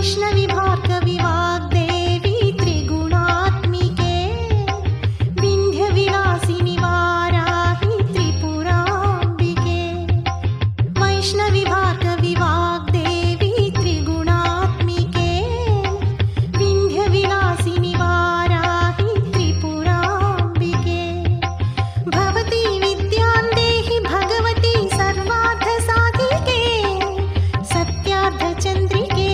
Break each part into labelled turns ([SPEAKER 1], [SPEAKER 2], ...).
[SPEAKER 1] వైష్ణవి భార్గవి వాగ్దేవి త్రిగుణాత్మికే వింధ్య విలాసిని వారాహి త్రిపురాంబికే వైష్ణవి భార్గవి వాగ్దేవి త్రిగుణాత్మికే వింధ్య విలాసిని వారాహి త్రిపురాంబికే భవతి విద్యాం దేహి భగవతి సర్వార్థ సాధికే సత్యార్థ చంద్రికే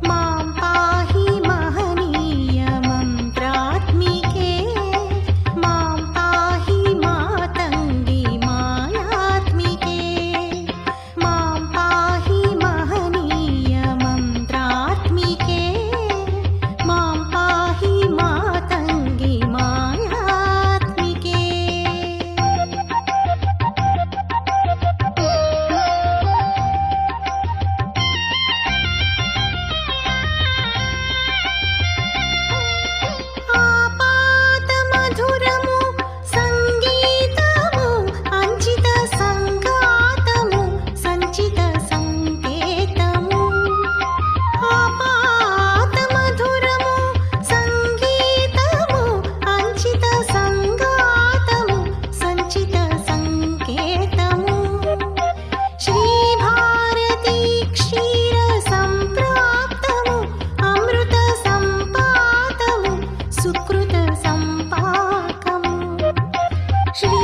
[SPEAKER 1] మాం పాహి మహనీయ మంత్రాత్మికే మాం పాహి మాతంగి మాయాత్మికే మాం పాహి మహనీయ మంత్రాత్మికే మాం పాహి మాతంగి మాయాత్మికే ఆపాత మధురము సంగీతము అంచిత సంగాతము సంచిత సంకేతము ఆపాత మధురము సంగీతము అంచిత సంగాతము సంచిత సంకేతము శ్రీ భారతి క్షీర సంప్రాప్తము అమృత సంపాతము సుకృత సంపాకము శ్రీ